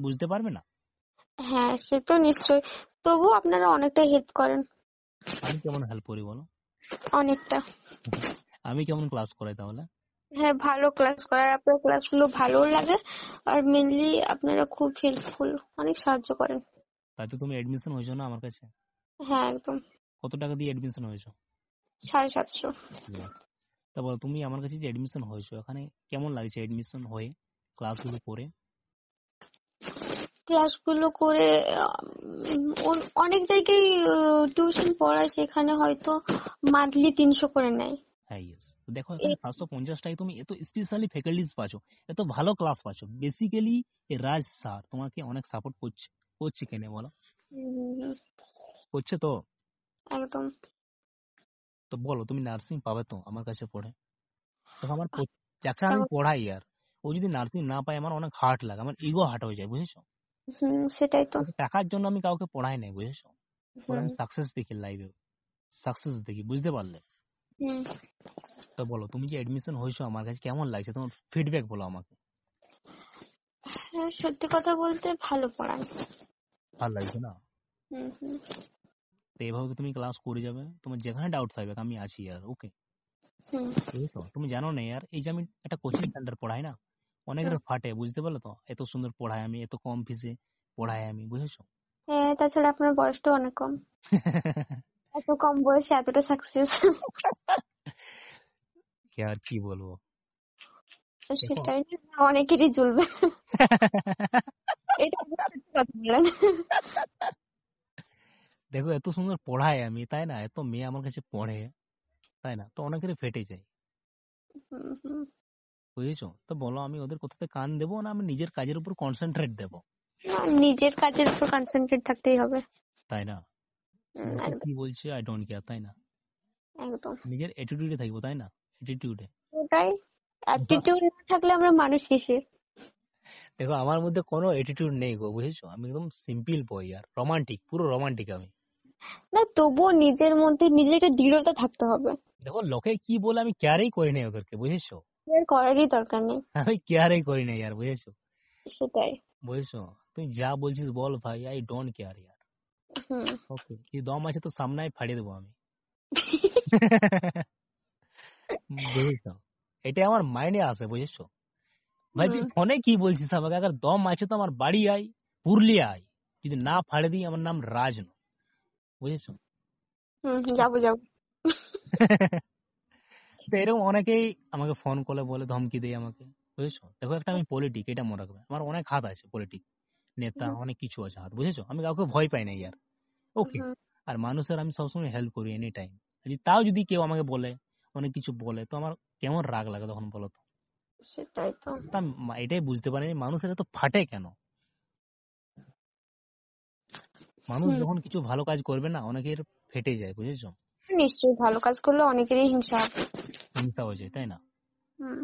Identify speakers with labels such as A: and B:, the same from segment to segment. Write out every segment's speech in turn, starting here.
A: বুঝতে পারবে না?
B: হ্যাঁ সে তো নিশ্চয়ই, তবু আপনারা অনেকটা হেল্প করেন।
A: আমি কেমন হেল্প করি বলো?
B: অনেকটা।
A: আমি কেমন ক্লাস করাই তাহলে?
B: হ্যাঁ ভালো ক্লাস করার, আপনার ক্লাসগুলো ভালোও লাগে, আর মেনলি আপনারা খুব হেল্পফুল, অনেক সাহায্য করেন।
A: তাই তো তুমি এডমিশন হয়েছো না আমার কাছে।
B: হ্যাঁ একদম।
A: কত টাকা দিয়ে এডমিশন হয়েছো?
B: 750।
A: Yes. তা বলো, তুমি আমার কাছে যে এডমিশন হয়েছো এখানে কেমন লাগছে এডমিশন হয়ে ক্লাসগুলো করে?
B: ক্লাসগুলো করে অনেক জায়গায় টিউশন পড়ায়, সেখানে হয়তো মান্থলি 300 করে নেয়।
A: হ্যাঁ ইয়েস, দেখো এখানে 750 টাকায় তুমি এত স্পেশালি ফ্যাকাল্টিজ পাচ্ছ, এত ভালো ক্লাস পাচ্ছ। বেসিক্যালি রাজ স্যার তোমাকে অনেক সাপোর্ট করছে। করছে কেন বলো?
B: হুম,
A: করছে তো।
B: একদম।
A: তো বলো, তুমি নার্সিং পাবে তো আমার কাছে পড়ে? দেখো আমার যাকে
B: চেষ্টা
A: আমি
B: কর-
A: পড়াই আর ও যদি নার্সিং না পায় আমার অনেক হার্ট লাগে, আমার ইগো হার্ট হয়ে যায়, বুঝেছো?
B: সেটাই তো।
A: দেখো, টাকার জন্য আমি কাউকে পড়াই নাই, বুঝেছো? ওর
B: হুম
A: আমি সাকসেস দেখি, লাইফে সাকসেস দেখি, বুঝতে পারলে?
B: হুম।
A: তো বলো, তুমি যে এডমিশন হয়েছো আমার কাছে কেমন লাগছে, তোমার ফিডব্যাক বলো আমাকে।
B: হ্যাঁ সত্যি কথা বলতে ভালো পড়ান।
A: ভালো লাগছে না?
B: হুম।
A: তো এভাবে তুমি ক্লাস করে যাবে, তোমার যেখানে ডাউট থাকবে আমি আছি আর, ওকে?
B: হুম
A: বুঝেছো? তুমি জানো না ইয়ার, এই যে আমি একটা কোচিং সেন্টার পড়াই না, অনেকের
B: হুম।
A: ফাটে, বুঝতে পারলে তো? এত সুন্দর পড়াই আমি, এত কম ফিসে পড়াই আমি, বুঝেছো?
B: হ্যাঁ তাছাড়া আপনার বয়সটাও অনেক কম, এত কম বয়সে এতটা সাকসেস।
A: আর কি বলবো, দেখো।
B: সেটাই না, অনেকেরই জ্বলবে। এটা আপনি সত্যি কথা বলেন।
A: দেখো এত সুন্দর পড়াই আমি, তাই না? এত মেয়ে আমার কাছে পড়ে, তাই না? তো অনেকেরই ফেটে যায়,
B: হুম।
A: বুঝেছো? তো বলো, আমি ওদের কথাতে কান দেবো না আমি নিজের কাজের উপর কনসেন্ট্রেট দেবো,
B: না, নিজের কাজের উপর কনসেন্ট্রেট থাকতেই হবে।
A: তাই না? লোকে
B: একদম।
A: কি বলছে আই ডোন্ট কেয়ার, তাই না?
B: একদম।
A: নিজের অ্যাটিটিউডে থাকবো, তাই না? অ্যাটিটিউডে।
B: ওটাই, অ্যাটিটিউড না থাকলে আমরা মানুষ কিসের?
A: দেখো আমার মধ্যে কোনো অ্যাটিটিউড নেই গো, বুঝেছো? আমি একদম সিম্পল বয় আর রোমান্টিক, পুরো রোমান্টিক আমি।
B: না তবুও নিজের মধ্যে নিজের একটা দৃঢ়তা থাকতে হবে।
A: দেখো লোকে কি বলে আমি কেয়ারই করি নাই ওদেরকে, বুঝেছো?
B: আর করারই দরকার নেই।
A: আমি কেয়ারই করি নাই আর, বুঝেছো?
B: সেটাই।
A: বুঝেছো? তুই যা বলছিস বল ভাই, আই ডোন্ট কেয়ার ইয়ার।
B: হুম।
A: ওকে, কি দম আছে তো সামনে ফাড়িয়ে দেবো আমি। বুঝেছো? এটা আমার মাইন্ডে আছে, বুঝেছো? ভাই তুই
B: হুম
A: ফোনে কি বলছিস আমাকে, আগে দম আছে তো আমার বাড়ি আয়, পুরুলিয়া আয়, যদি না ফাড়ে দিই আমার নাম রাজ নয়, বুঝেছো?
B: যাবো যাবো।
A: তো এরকম অনেকেই আমাকে ফোন করে বলে, ধমকি দেয় আমাকে, বুঝেছো? দেখো একটা আমি পলিটিক, এটা মনে রাখবে, আমার অনেক হাত আছে, পলিটিক নেতা অনেক কিছু আছে হাত, বুঝেছো? আমি কাউকে ভয় পাই না ইয়ার, ওকে?
B: হুম।
A: আর মানুষের আমি সবসময় হেল্প করি এনি টাইম। তাও যদি কেউ আমাকে বলে, অনেক কিছু বলে, তো আমার কেমন রাগ লাগে তখন বলো তো?
B: সেটাই তো।
A: তা এটাই বুঝতে পারি মানুষের এত ফাটে কেন। মানুষ
B: হুম।
A: যখন কিছু ভালো কাজ করবে না, অনেকের ফেটে যায়, বুঝেছো?
B: নিশ্চয়ই ভালো কাজ করলে অনেকেরই হিংসা হবে।
A: হিংসা হয়ে যায়, তাই না?
B: হুম।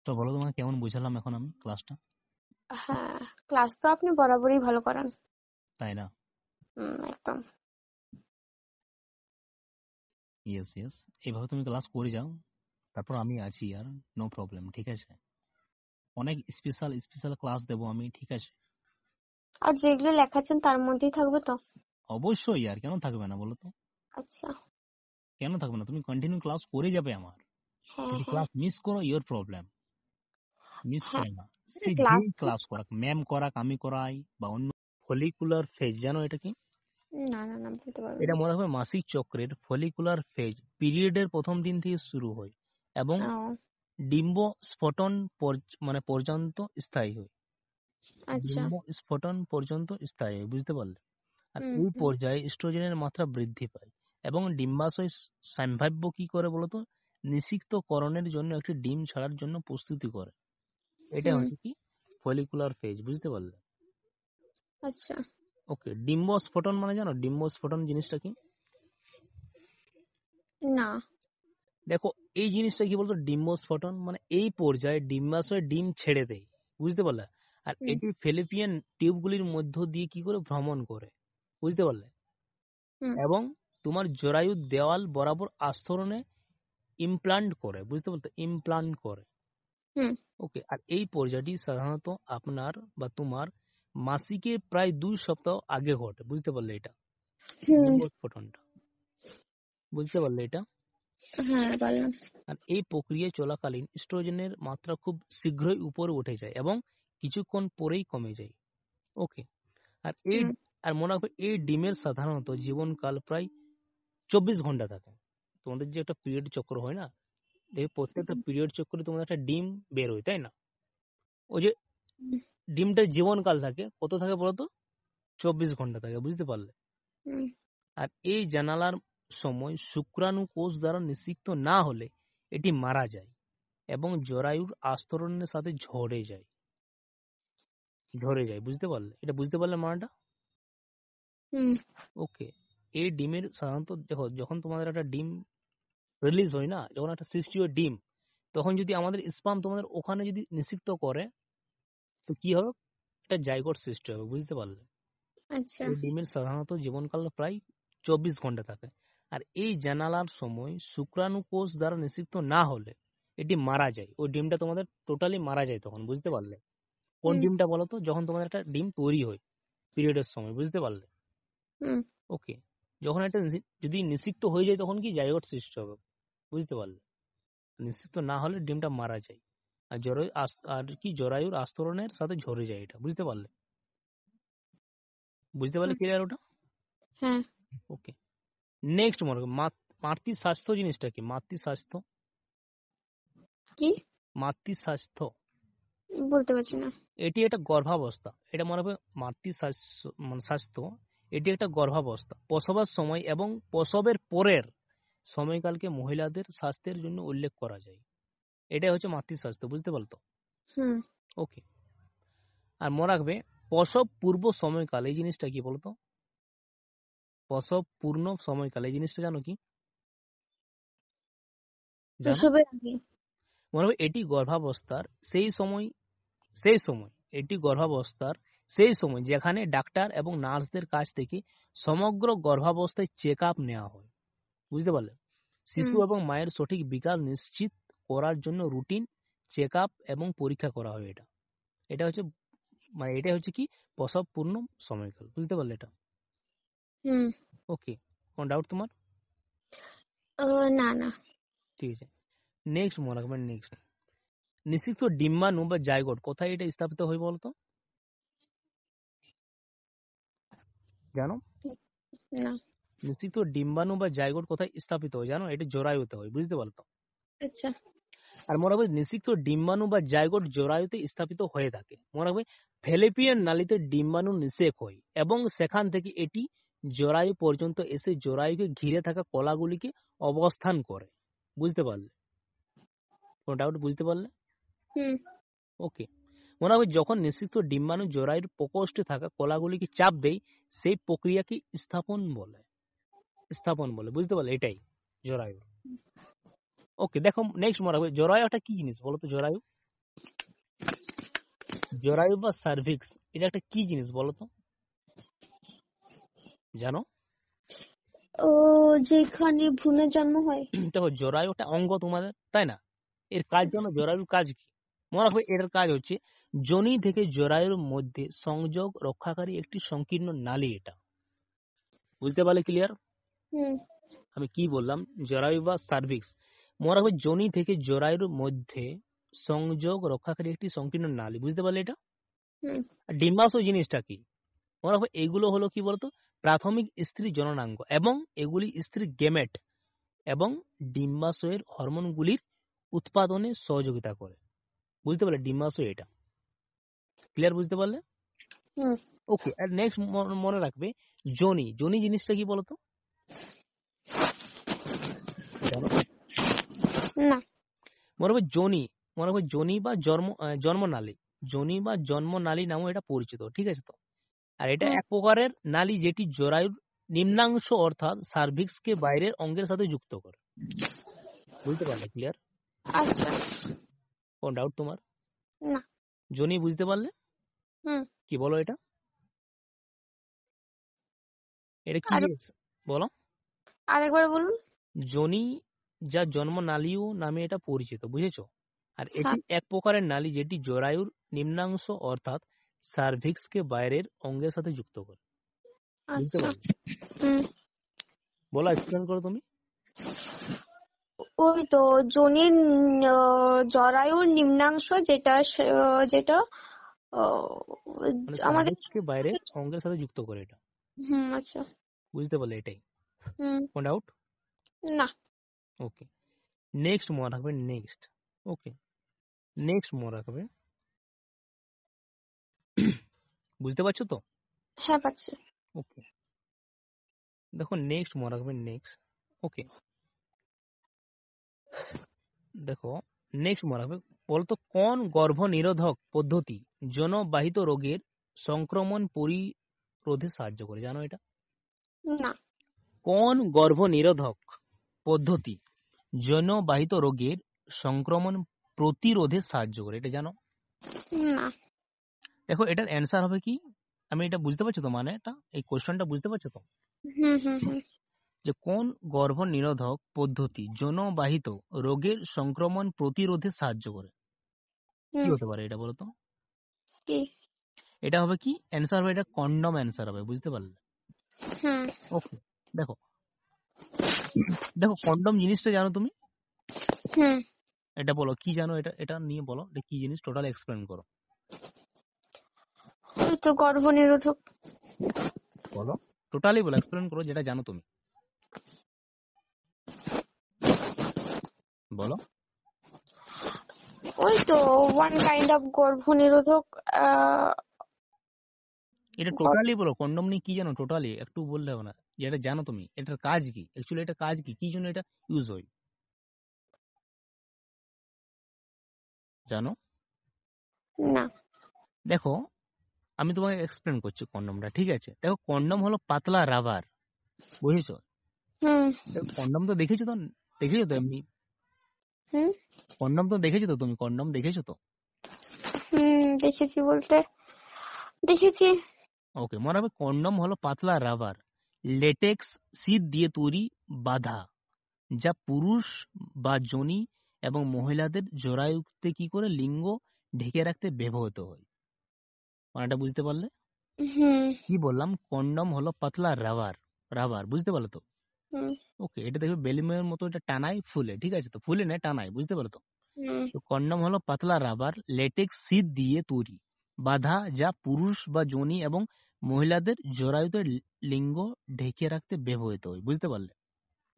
A: তো বলো, তোমাকে কেমন বুঝালাম এখন আমি ক্লাসটা?
B: হ্যাঁ ক্লাস তো আপনি বরাবরই ভালো করান।
A: তাই না?
B: একদম।
A: ইয়েস ইয়েস, এইভাবে তুমি ক্লাস করে যাও, তারপর আমি আছি আর, নো প্রবলেম, ঠিক আছে? অনেক স্পেশাল স্পেশাল ক্লাস দেবো আমি, ঠিক আছে?
B: আর যেগুলো লেখাচ্ছেন তার মধ্যেই থাকবে তো?
A: অবশ্যই, আর কেন থাকবে না বলো তো?
B: আচ্ছা।
A: কেন থাকবে না? তুমি কন্টিনিউ ক্লাস করে যাবে আমার।
B: হ্যাঁ
A: যদি
B: হ্যাঁ।
A: ক্লাস মিস করো, ইওর প্রবলেম। মিস
B: হ্যাঁ
A: করে না, সে
B: ক্লাস।
A: যেই ক্লাস করাক, ম্যাম করাক, আমি করাই, বা অন্য। ফলিকুলার ফেজ, জানো এটা কি?
B: না না না, বলতে পারবো
A: এটা
B: না।
A: মনে হবে মাসিক চক্রের ফলিকুলার ফেজ পিরিয়ডের প্রথম দিন থেকে শুরু হয় এবং
B: ও
A: ডিম্ব স্ফোটন মানে পর্যন্ত স্থায়ী হয়।
B: আচ্ছা।
A: ডিম্ব স্ফোটন পর্যন্ত স্থায়ী হয়, বুঝতে পারলে? আর
B: হুম
A: এই
B: হুম
A: পর্যায়ে এস্ট্রোজেনের মাত্রা বৃদ্ধি পায় এবং ডিম্বাশয় সম্ভাব্য কি করে বলতো, নিষিক্তকরণের জন্য একটি ডিম ছাড়ার জন্য প্রস্তুতি করে। এটা
B: হুম।
A: হচ্ছে কি ফলিকুলার ফেজ, বুঝতে পারলে?
B: আচ্ছা।
A: ওকে, ডিম্ব স্ফোটন মানে জানো ডিম্ব স্ফোটন জিনিসটা কি?
B: না।
A: দেখো এই জিনিসটা কি বলতো, ডিম্ব স্ফোটন মানে এই পর্যায়ে ডিম্বাশয় ডিম ছেড়ে দেয়, বুঝতে পারলে? আর
B: হুম
A: এটি ফেলিপিয়ান টিউবগুলির মধ্য দিয়ে কি করে ভ্রমণ করে, বুঝতে পারলে?
B: হুম
A: এবং তোমার জরায়ুর দেওয়াল বরাবর আস্তরণে ইমপ্লান্ট করে, বুঝতে পারতো? ইমপ্লান্ট করে।
B: হুম
A: ওকে, আর এই পর্যায়টি সাধারণত আপনার বা তোমার মাসিকের প্রায় 2 সপ্তাহ আগে ঘটে, বুঝতে পারলে এটা
B: হুম
A: গর্ভস্ফোটনটা, বুঝতে পারলে এটা।
B: হ্যাঁ পারলাম।
A: আর এই প্রক্রিয়া চলাকালীন ইস্ট্রোজেনের মাত্রা খুব শীঘ্রই উপরে উঠে যায় এবং কিছুক্ষণ পরেই কমে যায়। ওকে, আর এই
B: হুম
A: আর মনে রাখবে এই ডিমের সাধারণত জীবনকাল প্রায় 24 ঘন্টা থাকে। তোমাদের যে একটা পিরিয়ড চক্র হয় না, এই প্রত্যেকটা পিরিয়ড চক্রে তোমাদের একটা ডিম বের হয়, তাই না? ওই যে
B: হুম
A: ডিমটার জীবনকাল থাকে কত থাকে বলতো? 24 ঘন্টা থাকে, বুঝতে পারলে।
B: হুম
A: আর এই জানালার সময় শুক্রাণু কোষ দ্বারা নিষিক্ত না হলে এটি মারা যায় এবং জরায়ুর আস্তরণের সাথে ঝরে যায়, বুঝতে পারলে? এটা বুঝতে পারলে মানেটা?
B: হুম
A: ওকে, এই ডিমের সাধারণত দেখো, যখন তোমাদের একটা ডিম রিলিজ হয় না, যখন একটা সৃষ্টি হয় ডিম, তখন যদি আমাদের স্পার্ম তোমাদের ওখানে যদি নিষিক্ত করে, তো কি হবে? এটা জাইগোট সৃষ্টি হবে, বুঝতে পারলে?
B: আচ্ছা
A: এই ডিমের সাধারণত জীবনকাল প্রায় 24 ঘন্টা থাকে। আর এই জানালার সময় শুক্রাণু কোষ দ্বারা নিষিক্ত না হলে এটি মারা যায়, ওই ডিমটা তোমাদের টোটালি মারা যায় তখন, বুঝতে পারলে? কোন
B: হুম
A: ডিমটা বলো তো? যখন তোমাদের একটা ডিম তৈরি হয় পিরিয়ডের সময়, বুঝতে পারলে?
B: হুম
A: ওকে, যখন এটা যদি নিষিক্ত হয়ে যায় তখন কি জাইগোট সৃষ্টি হবে, বুঝতে পারলে? নিষিক্ত না হলে ডিমটা মারা যায় আর জরায়ুর আস্তরণের সাথে ঝরে যায়, এটা বুঝতে পারলে? বুঝতে পারলে
B: হুম,
A: ক্লিয়ার ওটা?
B: হ্যাঁ
A: ওকে, নেক্সট মনে করো মাতৃ স্বাস্থ্য জিনিসটা কি?
B: কি
A: মাতৃস্বাস্থ্য
B: বলতে পারছি না।
A: এটি একটা গর্ভাবস্থা, এটা মনে হবে স্বাস্থ্য, এটি একটা গর্ভাবস্থা, প্রসবের সময় এবং প্রসবের পরের সময়কালকে মহিলাদের স্বাস্থ্যের জন্য উল্লেখ করা যায়। এটাই হচ্ছে মাতৃস্বাস্থ্য, বুঝতে পারতো?
B: হুম
A: ওকে, আর মনে রাখবে প্রসব পূর্ব সময়কাল এই জিনিসটা কি বলতো? প্রসব পূর্ণ সময়কাল এই জিনিসটা জানো কি? জানো?
B: প্রসবের আগে।
A: মনে হবে এটি গর্ভাবস্থার সেই সময় এটি গর্ভাবস্থার সেই সময় যেখানে ডাক্তার এবং নার্সদের কাছ থেকে সমগ্র গর্ভাবস্থায় চেক আপ নেওয়া হয়, বুঝতে পারলে? শিশু
B: হুম
A: এবং মায়ের সঠিক বিকাশ নিশ্চিত করার জন্য রুটিন চেক আপ এবং পরীক্ষা করা হয়। এটা হচ্ছে এটাই হচ্ছে কি প্রসব পূর্ণ সময়কাল, বুঝতে পারলে এটা?
B: হুম
A: ওকে, কোন ডাউট তোমার?
B: না না।
A: ঠিক আছে, নেক্সট মনে রাখবেন। নেক্সট, নিষিক্ত ডিম্বাণু বা জাইগোট কোথায় এটা স্থাপিত হয় বলতো? জানো?
B: না।
A: নিষিক্ত ডিম্বাণু বা জাইগোট কোথায় স্থাপিত হয় জানো? এটা জরায়ুতে হয়, বুঝতে পারতো?
B: আচ্ছা
A: আর মনে রাখবে নিষিক্ত ডিম্বাণু বা জাইগোট জরায়ুতে স্থাপিত হয়ে থাকে। মনে রাখবে ফ্যালোপিয়ান নালীতে ডিম্বাণু নিষেক হয় এবং সেখান থেকে এটি জরায়ু পর্যন্ত এসে জরায়ুকে ঘিরে থাকা কলাগুলিকে অবস্থান করে, বুঝতে পারলে? কোনো ডাউট? বুঝতে পারলে?
B: হুম
A: ওকে, মনে রাখবে যখন নিষিক্ত ডিম্বাণু জরায়ুর প্রকোষ্ঠে থাকা কলাগুলিকে চাপ দেয়, সেই প্রক্রিয়াকে স্থাপন বলে, বুঝতে পারলে? এটাই জরায়ু। ওকে, দেখো নেক্সট মনে রাখবে জরায়ু একটা কি জিনিস বলো তো? জরায়ু বা সার্ভিক্স এটা একটা কি জিনিস বলো তো? জানো?
B: ও, যেখানে ভ্রূণের জন্ম হয়।
A: দেখো জরায়ু একটা অঙ্গ তোমাদের, তাই না? এর কাজ জানো? জরায়ুর কাজ কি? মনে রাখবে এর কাজ হচ্ছে যোনি থেকে জরায়ুর মধ্যে সংযোগ রক্ষাকারী একটি সংকীর্ণ নালী, এটা বুঝতে পারলে? ক্লিয়ার?
B: হুম
A: আমি কি বললাম? জরায়ু বা সার্ভিক্স, মনে রাখবে যোনি থেকে জরায়ুর মধ্যে সংযোগ রক্ষাকারী একটি সংকীর্ণ নালী, বুঝতে পারলে এটা?
B: হুম
A: আর ডিম্বাশয় জিনিসটা কি? মনে রাখবে এগুলো হলো কি বলতো? প্রাথমিক স্ত্রী জননাঙ্গ এবং এগুলি স্ত্রীর গেমেট এবং ডিম্বাশয়ের হরমোনগুলির উৎপাদনে সহযোগিতা করে, বুঝতে পারলে? ডিম্বাশয় এটা ক্লিয়ার, বুঝতে পারলে?
B: হুম
A: ওকে, আর নেক্সট মনে রাখবে যোনি জিনিসটা কি বলতো? জানো?
B: না।
A: মনে রাখবে যোনি বা জন্মনালী, যোনি বা জন্মনালী নামও এটা পরিচিত, ঠিক আছে তো? আর এটা
B: হুম
A: এক প্রকারের নালী যেটি জরায়ুর নিম্নাংশ অর্থাৎ সার্ভিক্সকে বাইরের অঙ্গের সাথে যুক্ত করে, বুঝতে পারলে? ক্লিয়ার?
B: আচ্ছা।
A: কোন ডাউট তোমার?
B: না।
A: যোনি বুঝতে পারলে?
B: হুম
A: কি বলো এটা? এটা কি
B: আর
A: জিনিস বলো?
B: আরেকবার বলুন।
A: যোনি যা জন্মনালীও নামে এটা পরিচিত, বুঝেছো? আর এটি
B: হ্যাঁ
A: এক প্রকারের নালী যেটি জরায়ুর নিম্নাংশ অর্থাৎ সার্ভিক্সকে বাইরের অঙ্গের সাথে যুক্ত করে। বুঝতে
B: আচ্ছা
A: পারলে?
B: হুম
A: বলো, এক্সপ্লেন করো তুমি।
B: ওই তো যোনির জরায়ুর নিম্নাংশ যেটা
A: মানে
B: আমাদের
A: সার্ভিক্সকে বাইরের অঙ্গের সাথে যুক্ত করে এটা।
B: আচ্ছা
A: বুঝতে পারলে? এটাই
B: হুম
A: কোন ডাউট?
B: না
A: ওকে, নেক্সট মনে রাখবে, নেক্সট। ওকে, নেক্সট মনে রাখবে। বুঝতে পারছো তো?
B: হ্যাঁ পাচ্ছি
A: ওকে, দেখো নেক্সট মনে রাখবে, নেক্সট। ওকে, দেখো নেক্সট মনে রাখবে। বলতো কোন গর্ভ নিরোধক পদ্ধতি জনবাহিত রোগের সংক্রমণ প্রতিরোধে সাহায্য করে, জানো এটা?
B: না
A: কোন গর্ভ নিরোধক পদ্ধতি জনবাহিত রোগের সংক্রমণ প্রতিরোধে সাহায্য করে, এটা জানো?
B: না
A: দেখো এটার অ্যান্সার হবে কি, আমি এটা বুঝতে পারছো তো, মানে এটা এই কোশ্চেনটা বুঝতে পারছো তো,
B: হুম
A: যে কোন গর্ভ নিরোধক পদ্ধতি জনবাহিত রোগের সংক্রমণ প্রতিরোধে সাহায্য করে? কি
B: হুম
A: হতে পারে এটা বলো তো?
B: কি
A: এটা হবে কি অ্যান্সার হবে, এটা কন্ডম অ্যান্সার হবে। বুঝতে পারলে?
B: হুম
A: ওকে, দেখো দেখো কন্ডম জিনিসটা জানো তুমি?
B: হুম
A: এটা বলো কি জানো, এটা এটা নিয়ে বলো, এটা কি জিনিস, টোটাল এক্সপ্লেন করো।
B: ওই তো গর্ভনিরোধক
A: বলো, টোটালি বলো, এক্সপ্লেন করো যেটা জানো তুমি, বলো।
B: ওই তো ওয়ান কাইন্ড অফ গর্ভনিরোধক
A: এটা টোটালি বলো, কন্ডম নিয়ে কি জানো টোটালি, একটু বললে হবে না, যেটা জানো তুমি, এটার কাজ কি, অ্যাকচুয়ালি এটা কাজ কি, কি জন্য এটা ইউজ হয়, জানো?
B: না
A: দেখো আমি তোমাকে এক্সপ্লেন করছি কন্ডমটা, ঠিক আছে? দেখো কন্ডম হলো পাতলা রাবার, বুঝেছো?
B: হুম
A: দেখো কন্ডম তো দেখেছো তো, দেখেছো তো এমনি,
B: হুম
A: কন্ডম তো দেখেছো তো তুমি, কন্ডম দেখেছো তো?
B: দেখেছি বলতে দেখেছি
A: ওকে, মনে হবে কন্ডম হলো পাতলা রাবার লেটেক্স শীট দিয়ে তৈরি বাধা, যা পুরুষ বা যোনি এবং মহিলাদের জরায়ুতে কি করে লিঙ্গ ঢেকে রাখতে ব্যবহৃত হয়। মানেটা বুঝতে পারলে?
B: হুম
A: কি বললাম, কন্ডম হলো পাতলা রাবার, রাবার, বুঝতে পারলে তো?
B: হুম
A: ওকে, এটা দেখবে বেলুনের মতো, এটা টানায় ফুলে, ঠিক আছে তো, ফুলে নেয় টানায়, বুঝতে পারলে তো?
B: হুম
A: তো কন্ডম হলো পাতলা রাবার লেটেক্স শীট দিয়ে তৈরি বাধা, যা পুরুষ বা যোনি এবং মহিলাদের জরায়ুতে লিঙ্গ ঢেকে রাখতে ব্যবহৃত হয়, বুঝতে পারলে?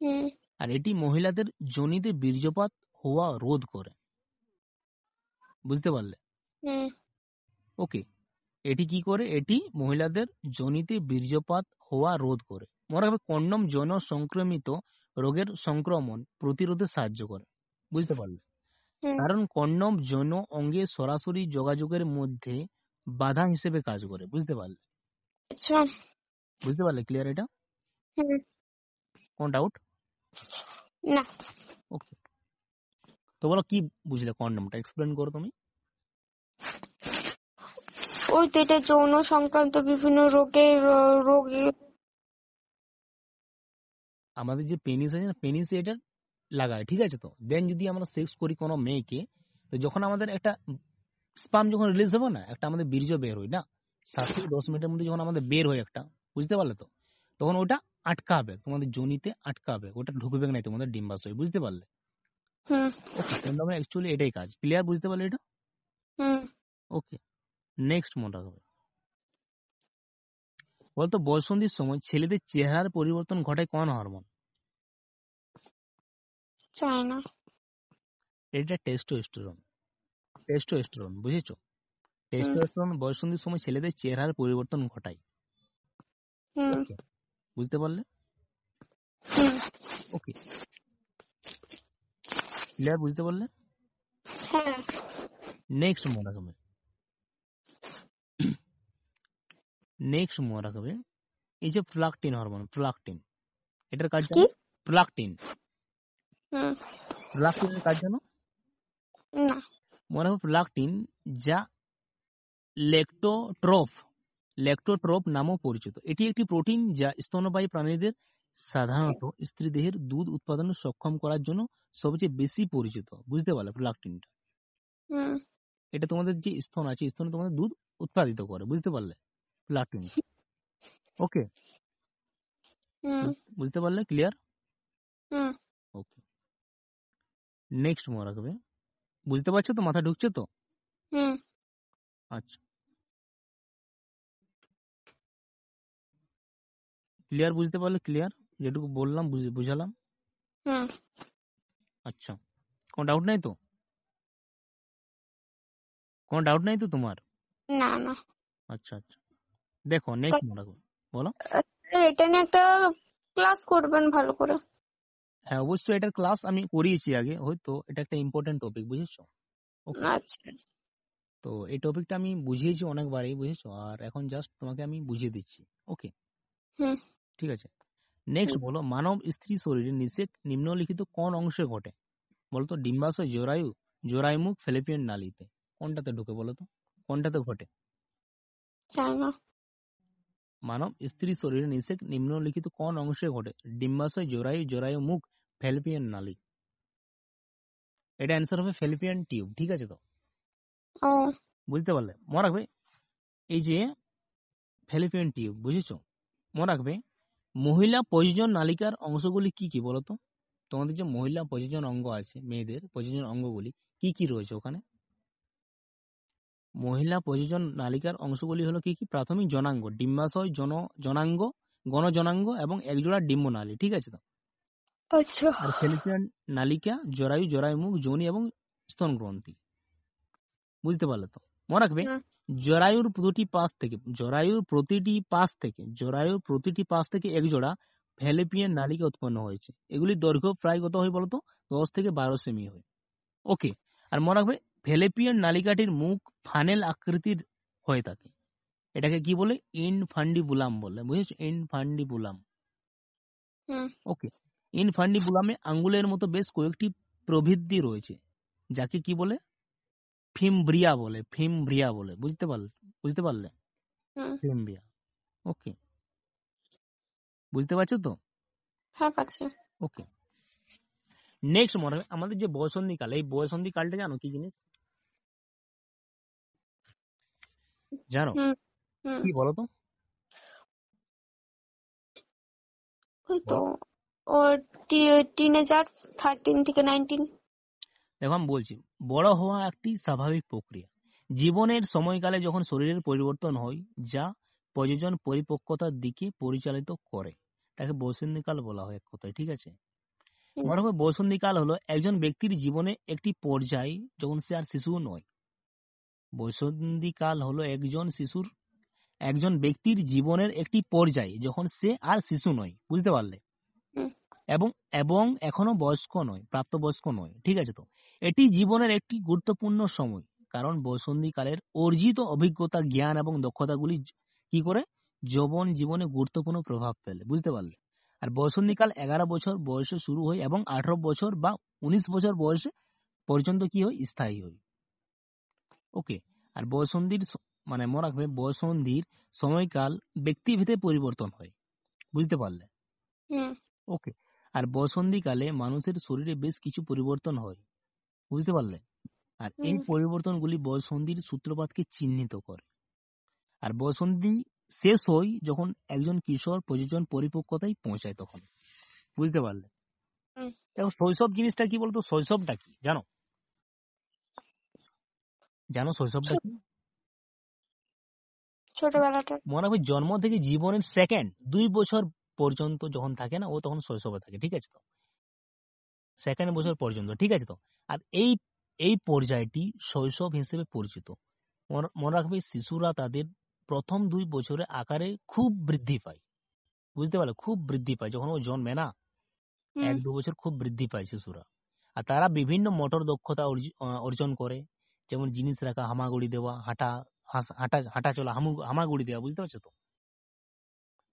B: হুম
A: আর এটি মহিলাদের যোনিতে বীর্যপাত হওয়া রোধ করে, বুঝতে পারলে?
B: হুম
A: ওকে, এটি কি করে, এটি মহিলাদের যোনিতে বীর্যপাত হওয়া রোধ করে। মনে রাখবে কন্ডম যৌন সংক্রমিত রোগের সংক্রমণ প্রতিরোধে সাহায্য করে, বুঝতে পারলে?
B: হুম
A: কারণ কন্ডম যৌন অঙ্গে সরাসরি যোগাযোগের মধ্যে বাধা হিসেবে কাজ করে, বুঝতে পারলে?
B: আচ্ছা
A: বুঝতে পারলে? ক্লিয়ার এটা?
B: হুম
A: কোন ডাউট?
B: না
A: ওকে, তো বলো কি বুঝলে কন্ডমটা, এক্সপ্লেন করো তুমি।
B: ওই তো এটা যৌন সংক্রান্ত বিভিন্ন রোগে
A: আমাদের যে পেনিস আছে না, পেনিসে এটা লাগায়, ঠিক আছে তো? দেন যদি আমরা সেক্স করি কোনো মেয়েকে, তো যখন আমাদের একটা স্পাম যখন রিলিজ হবে না, একটা আমাদের বীর্য বের হয় না, 7 থেকে 10 মিনিটের মধ্যে যখন আমাদের বের হয় একটা, বুঝতে পারলে তো? তখন ওটা আটকাবে, তোমাদের যোনিতে আটকাবে, ওটা ঢুকবে না তোমাদের ডিম্বাশয়, বুঝতে পারলে?
B: হুম
A: ওকে, কন্ডমের অ্যাকচুয়ালি এটাই কাজ। ক্লিয়ার? বুঝতে পারলে এটা?
B: হুম
A: ওকে, নেক্সট মনে রাখবে। বলতো বয়ঃসন্ধির সময় ছেলেদের চেহারার পরিবর্তন ঘটায় কোন হরমোন?
B: চাই না
A: এটা টেস্টোস্টেরন, টেস্টোস্টেরন, বুঝেছো?
B: হুম
A: টেস্টোস্টেরন বয়ঃসন্ধির সময় ছেলেদের চেহারার পরিবর্তন ঘটায়।
B: হুম
A: ওকে, বুঝতে পারলে?
B: হুম
A: ওকে, ক্লিয়ার? বুঝতে পারলে?
B: হ্যাঁ
A: নেক্সট মনে রাখবে, নেক্সট মনে রাখবে, এই যে প্রোলাকটিন হরমোন, প্রোলাকটিন, এটার কাজ
B: কি
A: জানো? প্রোলাকটিন,
B: হুম
A: প্রোলাকটিনের কাজ জানো?
B: না
A: মনে রাখবে প্রোলাকটিন, যা লেকটোট্রোফ, লেকটোট্রোপ নামেও পরিচিত। এটি একটি প্রোটিন যা স্তন্যপায়ী প্রাণীদের সাধারণত স্ত্রী দেহের দুধ উৎপাদনে সক্ষম করার জন্য সবচেয়ে বেশি পরিচিত, বুঝতে পারলে? প্রোলাকটিনটা
B: হুম
A: এটা তোমাদের যে স্তন আছে, স্তন তোমাদের দুধ উৎপাদিত করে, বুঝতে পারলে? লাক্টিং। ওকে,
B: হুম
A: বুঝতে পারলে? ক্লিয়ার?
B: হুম
A: ওকে, নেক্সট মনে রাখবে। বুঝতে পারছো তো? মাথা ঢুকছে তো?
B: হুম
A: আচ্ছা, ক্লিয়ার? বুঝতে পারলে? ক্লিয়ার যেটুকু বললাম, বুঝালাম?
B: হুম
A: আচ্ছা, কোনো ডাউট নাই তো? কোনো ডাউট নাই তো তোমার?
B: না না।
A: আচ্ছা আচ্ছা, দেখো নেক্সট মনে রাখবে। বলো।
B: এটা নিয়ে একটা ক্লাস করবেন ভালো করে।
A: হ্যাঁ, অবশ্যই এটার ক্লাস আমি করিয়েছি আগে, হয়তো এটা একটা ইম্পর্টেন্ট টপিক, বুঝেছো? ওকে,
B: আচ্ছা।
A: তো এই টপিকটা আমি বুঝিয়েছি অনেকবারই, বুঝেছো? আর এখন জাস্ট তোমাকে আমি বুঝিয়ে দিচ্ছি। ওকে,
B: হুম
A: ঠিক আছে। নেক্সট
B: হুম
A: বলো, মানব স্ত্রী শরীরে নিষেক নিম্নলিখিত কোন অংশে ঘটে? বলতো, ডিম্বাশয়, জরায়ু, জরায়ুমুখ, ফ্যালোপিয়ান নালীতে। কোনটাতে ঢুকে বলো তো? কোনটাতে ঘটে?
B: জানি না।
A: মানব স্ত্রী শরীরে নিষেক নিম্নলিখিত কোন অংশে ঘটে? ডিম্বাশয়, জরায়ু, জরায়ুমুখ, ফ্যালোপিয়ান নালী। এটা অ্যান্সার হবে ফ্যালোপিয়ান টিউব, ঠিক আছে তো?
B: ও
A: বুঝতে পারলে? মনে রাখবে এই যে ফ্যালোপিয়ান টিউব, বুঝেছো? মনে রাখবে মহিলা প্রজনন নালিকার অংশগুলি কি কি বলতো? তোমাদের যে মহিলা প্রজনন অঙ্গ আছে, মেয়েদের প্রজনন অঙ্গগুলি কি কি রয়েছে ওখানে? মহিলা প্রজনন নালিকার অংশগুলি হলো কি কি? প্রাথমিক জনাঙ্গ, ডিম্বাশয়, জনাঙ্গ, গণজনাঙ্গ এবং একজোড়া ডিম্ব নালী, ঠিক আছে তো?
B: আচ্ছা।
A: আর ফ্যালোপিয়ান নালিকা, জরায়ু, জরায়ুমুখ, যোনি এবং স্তন গ্রন্থি। বুঝতে পারলে তো? মনে রাখবে
B: হুম
A: জরায়ুর প্রতিটি পাশ থেকে একজোড়া ফ্যালোপিয়ান নালিকা উৎপন্ন হয়েছে। এগুলির দৈর্ঘ্য প্রায় কত হয় বলতো? 10 থেকে 12 সেমি হয়। ওকে, আর মনে রাখবে ফ্যালোপিয়ান নালিকাটির মুখ ফানেল আকৃতির হয়ে থাকে। এটাকে কি বলে? ইনফান্ডিবুলাম বলে, বুঝেছো? ইনফান্ডিবুলাম।
B: হুম
A: ওকে, ইনফান্ডিবুলামে আঙ্গুলের মতো বেশ কয়েকটি প্রবৃদ্ধি রয়েছে, যাকে কি বলে? ফিমব্রিয়া বলে, ফিমব্রিয়া বলে। বুঝতে পারলে?
B: হুম
A: ফিমব্রিয়া। ওকে, বুঝতে পারছো তো?
B: হ্যাঁ পাচ্ছি।
A: ওকে, নেক্সট মনে হয় আমাদের যে বয়সন্ধি কাল, এই বয়সন্ধি কালটা জানো কি জিনিস? জানো
B: হুম হুম
A: কি বলো তো?
B: ওই তো
A: বলো।
B: ওর টিনেজার 13 থেকে 19।
A: দেখো আমি বলছি, বড় হওয়া একটি স্বাভাবিক প্রক্রিয়া। জীবনের সময়কালে যখন শরীরের পরিবর্তন হয়, যা প্রয়োজন পরিপক্কতার দিকে পরিচালিত করে, তাকে বয়সন্ধিকাল বলা হয় এক কথায়, ঠিক আছে?
B: হুম
A: মনে হবে বয়সন্ধিকাল হলো একজন ব্যক্তির জীবনে একটি পর্যায় যখন সে আর শিশু নয়। বয়সন্ধিকাল হলো একজন ব্যক্তির জীবনের একটি পর্যায় যখন সে আর শিশু নয়, বুঝতে পারলে?
B: হুম
A: এবং এবং এখনো বয়স্ক নয়, প্রাপ্তবয়স্ক নয়, ঠিক আছে তো? এটি জীবনের একটি গুরুত্বপূর্ণ সময়, কারণ বয়সন্ধিকালের অর্জিত অভিজ্ঞতা, জ্ঞান এবং দক্ষতাগুলি কি করে যৌবন জীবনে গুরুত্বপূর্ণ প্রভাব ফেলে, বুঝতে পারলে? আর বয়সন্ধিকাল 11 বছর বয়সে শুরু হয় এবং 18 বছর বা 19 বছর বয়সে পর্যন্ত কি হয়? স্থায়ী হয়। ওকে, আর মানে মনে রাখবে বয়সন্ধির সময়কাল ব্যক্তিভেদে পরিবর্তন হয়, বুঝতে পারলে?
B: হুম
A: ওকে, আর বসন্তীকালে মানুষের শরীরে বেশ কিছু পরিবর্তন হয়, বুঝতে পারলে? আর এই
B: হুম
A: পরিবর্তনগুলি বয়ঃসন্ধির সূত্রপাতকে চিহ্নিত করে। আর বয়ঃসন্ধি শেষ হয় যখন একজন কিশোর প্রযোজন পরিপক্কতায় পৌঁছায় তখন, বুঝতে পারলে?
B: হুম
A: দেখো শৈশব জিনিসটা কি বলতো? শৈশবটা কি জানো? জানো শৈশবটা
B: ছো-
A: কি?
B: ছোটবেলাটা।
A: মনে হবে জন্ম থেকে জীবনের সেকেন্ড 2 বছর পর্যন্ত যখন থাকে না, ও তখন শৈশবে থাকে, ঠিক আছে তো? সেকেন্ড বছর পর্যন্ত, ঠিক আছে তো? আর এই এই পর্যায়টি শৈশব হিসেবে পরিচিত। মনে রাখবে শিশুরা তাদের প্রথম 2 বছরে আকারে খুব বৃদ্ধি পায়, বুঝতে পারলে? খুব বৃদ্ধি পায় যখন ও জন্মে না,
B: হুম
A: 1-2 বছর খুব বৃদ্ধি পায় শিশুরা। আর তারা বিভিন্ন মোটর দক্ষতা অর্জন করে, যেমন জিনিস রাখা, হামাগুড়ি দেওয়া, হাঁটা, হাঁটা চলা, হামাগুড়ি দেওয়া, বুঝতে পারছো তো?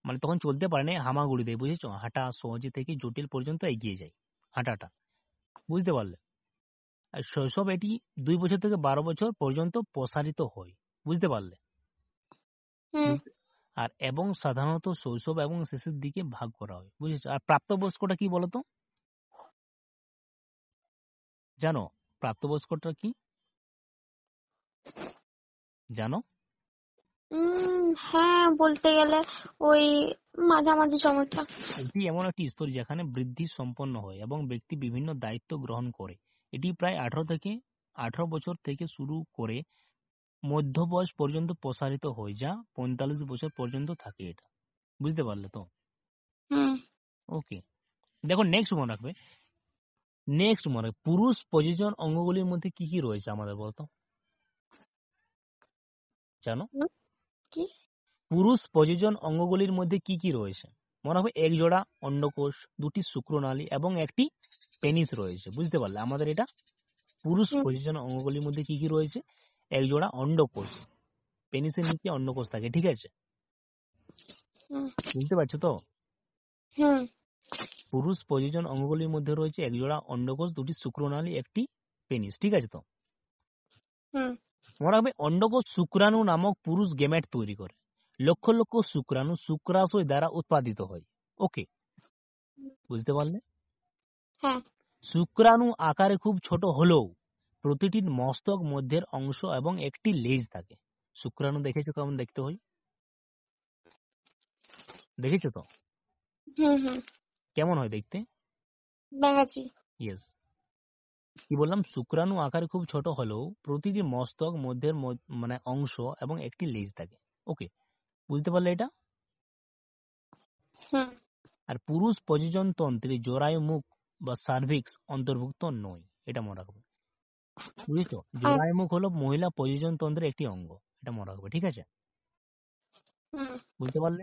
A: মানে তখন চলতে পারে না, হামাগুড়ি দেয়, বুঝেছো? হাঁটা সহজে থেকে জটিল পর্যন্ত এগিয়ে যায় হাঁটাটা, বুঝতে পারলে? আর শৈশব এটি 2 বছর থেকে 12 বছর পর্যন্ত প্রসারিত হয়, বুঝতে পারলে?
B: হুম
A: বুঝতে- আর এবং সাধারণত শৈশব এবং শেষের দিকে ভাগ করা হয়, বুঝেছো? আর প্রাপ্তবয়স্কটা কি বলতো? জানো প্রাপ্তবয়স্কটা কি? জানো?
B: হ্যাঁ, বলতে গেলে ওই মাঝামাঝি সময়টা।
A: এটি এমন একটি স্তর যেখানে বৃদ্ধি সম্পন্ন হয় এবং ব্যক্তি বিভিন্ন দায়িত্ব গ্রহণ করে। এটি প্রায় 18 বছর থেকে শুরু করে মধ্য বয়স পর্যন্ত প্রসারিত হয়, যা 45 বছর পর্যন্ত থাকে এটা। বুঝতে পারলে তো?
B: হুম
A: ওকে, দেখো নেক্সট মনে রাখবে। পুরুষ প্রজনন অঙ্গগুলির মধ্যে কি কি রয়েছে আমাদের বলতো? জানো?
B: হুম, কি?
A: পুরুষ প্রজনন অঙ্গগুলির মধ্যে কি কি রয়েছে? মনে রাখবে, এক জোড়া অন্ডকোষ, দুটি শুক্রনালী এবং একটি পেনিস রয়েছে। বুঝতে পারলে? আমাদের এটা পুরুষ
B: হুম
A: প্রজনন অঙ্গগুলির মধ্যে কি কি রয়েছে? এক জোড়া অন্ডকোষ, পেনিসের নিচে অন্ডকোষ থাকে, ঠিক আছে?
B: হুম
A: বুঝতে পারছো তো?
B: হুম
A: পুরুষ প্রজনন অঙ্গগুলির মধ্যে রয়েছে এক জোড়া অন্ডকোষ, দুটি শুক্রনালী, একটি পেনিস, ঠিক আছে তো?
B: হুম
A: মনে রাখবে, অন্ডকোষ শুক্রাণু নামক পুরুষ গেমেট তৈরি করে। লক্ষ লক্ষ শুক্রাণু শুক্রাশয় দ্বারা উৎপাদিত হয়। ওকে, বুঝতে পারলে?
B: হ্যাঁ।
A: শুক্রাণু আকারে খুব ছোট হলেও প্রতিটির মস্তক, মধ্যের অংশ এবং একটি লেজ থাকে। শুক্রাণু দেখেছো কেমন দেখতে হয়? দেখেছো তো?
B: হুম
A: কেমন হয় দেখতে?
B: ব্যাঙাচি।
A: ইয়েস। কি বললাম? শুক্রাণু আকারে খুব ছোট হলেও প্রতিটি মস্তক, মধ্যের মানে অংশ এবং একটি লেজ থাকে। ওকে, বুঝতে পারলে এটা?
B: হুম
A: আর পুরুষ প্রজনন তন্ত্রে জরায়ু মুখ বা সার্ভিক্স অন্তর্ভুক্ত নয়, এটা মনে রাখবে। বুঝেছো?
B: আর
A: জরায়ু মুখ হলো মহিলা প্রজনন তন্ত্রের একটি অঙ্গ, এটা মনে রাখবে, ঠিক আছে?
B: হুম
A: বুঝতে পারলে?